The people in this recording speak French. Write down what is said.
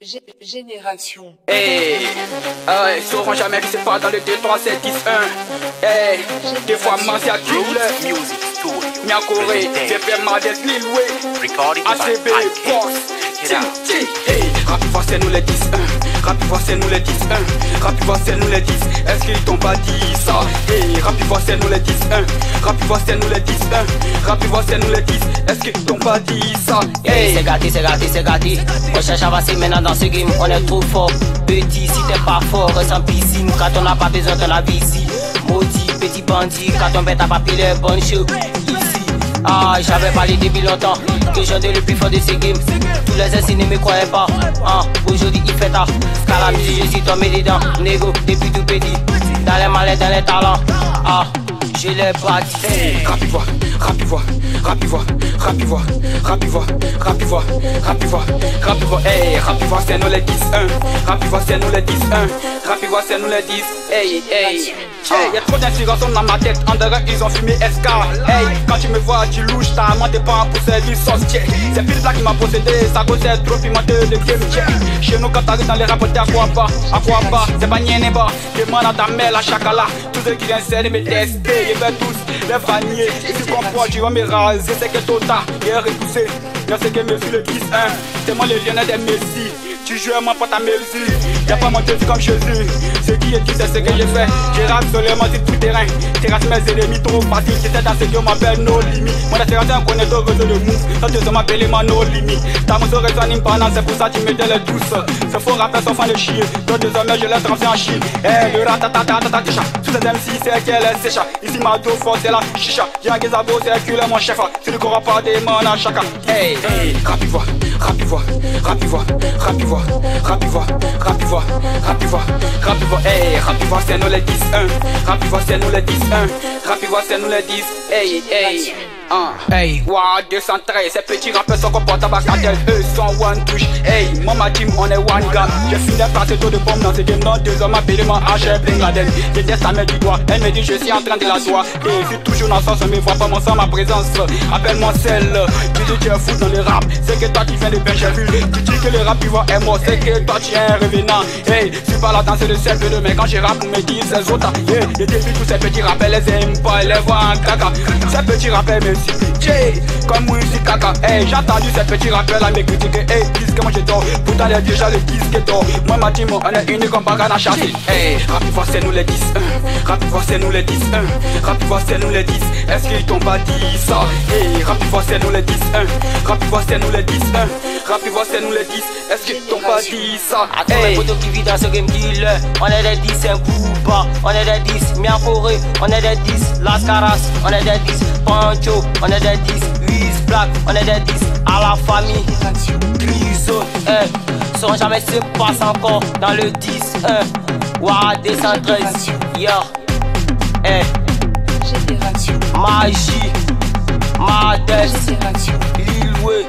Génération. Hey, ils sauront jamais que c'est pas dans le 2, 3, 7, 10, 1. Hey, des fois, Mansia Killer, Mia Corée, VP Mades, Lil Way, ACB, Fox, hey, Rapivoix, c'est nous les 10, 1. Rapivoix, c'est nous les 10, 1. Rapivoix, c'est nous les 10. Est-ce qu'ils t'ont pas dit ça? Hey, Rapivoix, c'est nous les 10, 1. Rapivoix, c'est nous les 10, 1. Rapivoix, c'est nous les 10. Est-ce qu'ils t'ont pas dit ça? Hey, c'est gâté, c'est gâté, c'est gâté. On cherche à avancer maintenant dans ce game, on est trop fort. Petit, si t'es pas fort, ressens piscine. Quand on n'a pas besoin de la vie ici. Maudit, petit bandit, quand on bête à papier les bonnes choses. Ici, j'avais parlé depuis longtemps que j'étais le plus fort de ces games. Tous les assassins ne me croyaient pas. Aujourd'hui il fait tard. Car la musique, je suis tombé dedans. Négo, depuis tout petit. Dans les malais, dans les talents. Je l'ai bâti. Hey, Rapivoix, Rapivoix, Rapivoix, Rapivoix, Rapivoix, Rapivoix, Rapivoix, Rapivoix. Hey, Rapivoix, c'est nous les 10, 1. Rapivoix, c'est nous les 10, 1. Rapivoix, c'est nous les 10. Hey, hey. Hey, y'a trop d'inspiration dans ma tête, en dehors ils ont fumé SK. Hey, quand tu me vois, tu louches, t'as monté pas pour servir sauce check. C'est pile là qui m'a possédé, ça cause c'est trop pimenté de game check. Chez nous quand t'arrives dans les rapports, à quoi pas, c'est pas nienne bas. Demande à ta mère la chacala, tous ceux qui viennent essayer de me tester, ils veulent tous les vanier. Si tu comprends, tu vas me raser, c'est que Tota, il est repoussé. Y'a ce que me fait le 10-1, c'est moi le Lionel des Messi. Tu joues à moi pour ta musique, y'a pas mon défi comme Jésus. Ce qui est dit, c'est ce que j'ai fait. J'ai rappe seulement sur tout terrain. Terrasse mes ennemis trop facile. J'étais dans ce que on m'appelle No Limit. Mon assurance un connaisseur réseau de move. Ça te m'appelle ma No Limit. Ta moto résonne pas, c'est pour ça que tu me donnes douce. Ce faux rappeur sont fan de chier. Donc désormais je laisse rentrer en chie. Eh, le ratatatatataticha. Sous les MC, c'est qu'elle est sécha. Ici ma dos force, c'est la chicha. J'ai un gazabo, c'est que mon chef. C'est le corps pas des mains à chacun. Hey, hey, Rapivoix, Rapivoix, Rapivoix, Rapivoix, Rapivoix, Rapivoix, Rapivoix, Rapivoix. Hey, Rapivoix, c'est nous les 10, 1. Rapivoix, c'est nous les 10, 1. Rapivoix, c'est nous les 10. Hey, hey. Hey, wow, 213, ces petits rappeurs sont comportables à cartel, eux sont one touch. Hey, moi ma team, on est one gun. J'ai fini de passer tout de bombes dans ce game. Dans 2 hommes appelés mon H, Bin Laden. Je teste sa main du doigt, elle me dit je suis en train de la doigt. Et je suis toujours dans le sens, on me voit pas mon sang, ma présence. Appelle-moi celle, tu dis tu es fou dans le rap. C'est que toi qui viens de Bencherville. Tu dis que le rap Ivoire est mort, c'est que toi tu es un revenant. Hey, je suis pas la danse de celle de mais quand je rappe, on me dit ces autres. Hey, les débuts, tous ces petits rappels, les aiment pas, les voient en caca. Ces petits rappels me comme musique caca. Hey, j'ai entendu ces petits rappeurs là me critiquer. Hey, disque que moi j'ai tort. Pourtant les déjà le disque est tort. Moi ma team on est unis comme Bagana Chassis. Hey, Rapivoix c'est nous les 10, 1. Rapivoix c'est nous les 10, 1. Rapivoix c'est nous les 10. Est-ce qu'ils t'ont pas dit ça? Hey, Rapivoix c'est nous les 10, 1. Rapivoix c'est nous les 10, 1. Rapivoix c'est nous les 10. Est-ce qu'ils t'ont pas dit ça? Attends les potos qui vivent dans ce game killer. On est des 10, un Booba. On est des 10, Mia Corée. On est des 10, Las Caras. On est des 10, Pancho. On est des 10, Wiz Black. On est des 10, à la famille. Griso, seront jamais se passe encore dans le 10, Ouah, 213, yeah. Génération. Magie, Mades, Lil Way.